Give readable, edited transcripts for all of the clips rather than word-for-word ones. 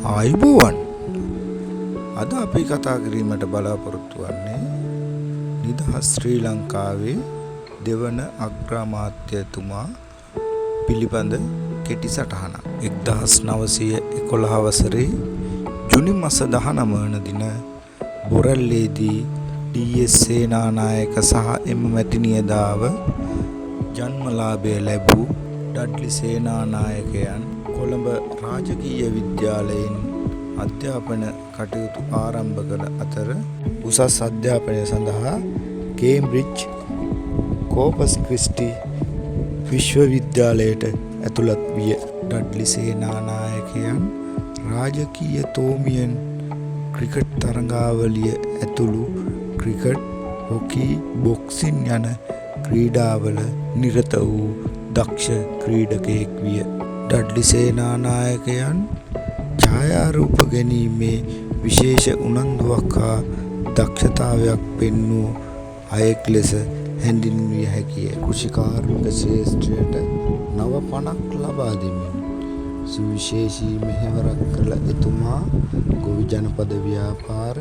ආයුබෝවන්. අද අපි කතා කිරීමට බලාපොරොත්තු වන්නේ නිදහස් ශ්‍රී ලංකාවේ දෙවන අග්‍රාමාත්‍යතුමා පිළිබඳ කෙටි සටහනක්. 1911 වසරේ ජුනි මාස 19 වන දින බොරැල්ලේදී ඩී.එස්. සේනානායක සහ එම මැතිනියදාව ජන්මලාභය ලැබූ ඩඩ්ලි සේනානායකයන් කොළඹ රාජකීය විද්‍යාලයෙන් අධ්‍යාපන කටයුතු ආරම්භ කළ අතර උසස් අධ්‍යාපනය සඳහා කේම්බ්‍රිජ් කෝපස් ක්‍රිස්ටි විශ්වවිද්‍යාලයට ඇතුළත් විය. ඩඩ්ලි සේනානායකයන් රාජකීය තෝමියන් ක්‍රිකට් තරඟාවලිය ඇතුළු ක්‍රිකට්, හොකි, බොක්සින් යන ක්‍රීඩාවල නිරත වූ දක්ෂ ක්‍රීඩකයෙක් විය. ඩඩ්ලි සේනානායකයන් ඡායාරූප ගැනීමේ විශේෂ උනන්දුවක් හා දක්ෂතාවයක් පෙන්වූ අයෙක් ලෙස හැඳින්විය හැකිය. කෘෂිකාර්මික ක්ෂේත්‍රයට නව පණක් ලබා දෙමින් සුවිශේෂී මෙහෙවරක් කළ එතුමා ගොවි ජනපද ව්‍යාපාර,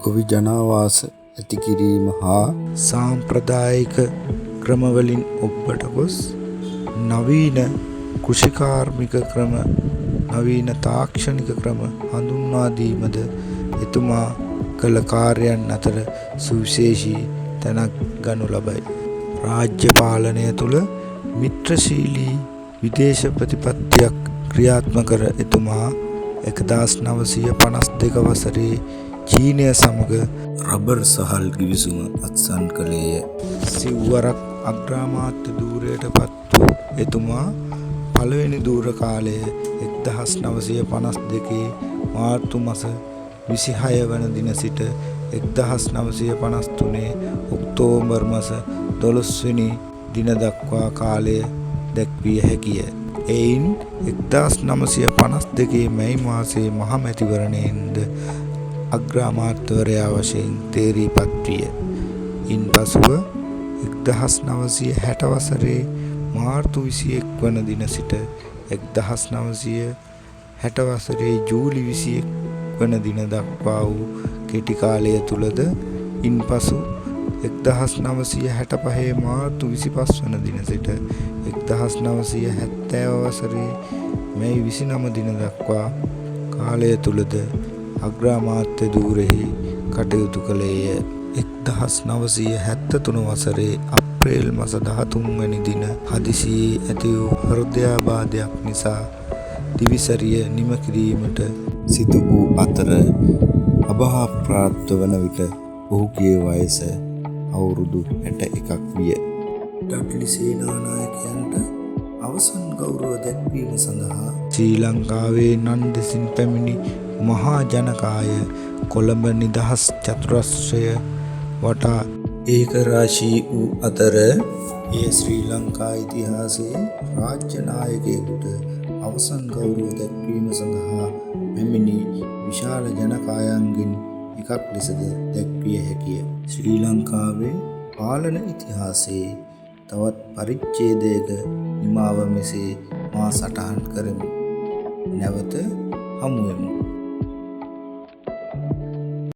ගොවි ජනාවාස ඇති කිරීම හා සාම්ප්‍රදායික ක්‍රමවලින් ඔබ්බට ගොස් නවීන කෘෂිකාර්මික ක්‍රම, නවීන තාක්ෂණික ක්‍රම හඳුන්වා දීමද එතුමා කළ කාර්යයන් අතර සුවිශේෂී තැනක් ගනු ලබයි. රාජ්‍ය පාලනය තුළ මිත්‍රශීලී විදේශ ප්‍රතිපත්තියක් ක්‍රියාත්මක කර එතුමා 1952 වසරේ චීනය සමග රබර් සහල් ගිවිසුම අත්සන් කළේය. සිව්වරක් අග්‍රාමාත්‍ය ධූරයට පත් වූ එතුමා පළවෙනි ධූර කාලය 1952 මාර්තු මාස 26 වන දින සිට 1953 ඔක්තෝබර් මාස 12 වෙනි දින දක්වා කාලය දැක්විය හැකිය. එයින් 1952 මැයි මාසයේ මහ මැතිවරණයෙන්ද අග්‍රාමාත්‍යවරයා වශයෙන් තේරීපත් විය. ඉන්පසුව 1960 වසරේ මාර්තු 21 වන දින සිට 1960 වසරේ ජූලි 21 වන දින දක්වා වූ කෙටි කාලය තුලද ඉන්පසු 1965 මාර්තු 25 වන දින සිට 1970 වසරේ මැයි 29 දින දක්වා කාලය තුලද අග්‍රාමාත්‍ය ධූරෙහි කටයුතු කළේය. 1973 වසරේ අප්‍රේල් මාස 13 වැනි දින හදිසියේ ඇති වූ හෘදයාබාධයක් නිසා දිවිසරිය නිම කිරීමට සිදු වූ අතර අභාවප්‍රාප්ත වන විට ඔහුගේ වයස අවුරුදු 61ක් විය. ඩඩ්ලි සේනානායකයන්ට අවසන් ගෞරව දැක්වීම සඳහා ශ්‍රී ලංකාවේ නන්දෙසින් පැමිණි මහා ජනකාය කොළඹ නිදහස් චතුරස්‍රය වටා ඒකරාශී වූ අතර ඒ ශ්‍රී ලංකා ඉතිහාසයේ රාජ්‍ය නායකයෙකුට අවසන් ගෞරව දැක්වීම සඳහා පැමිණි විශාල ජනකායන්ගෙන් එකක් ලෙසද දැක්විය හැකිය. ශ්‍රී ලංකාවේ පාලන ඉතිහාසයේ තවත් පරිච්ඡේදයක නිමාව මෙසේ මා සටහන් කරමි. නැවත හමු වෙමු.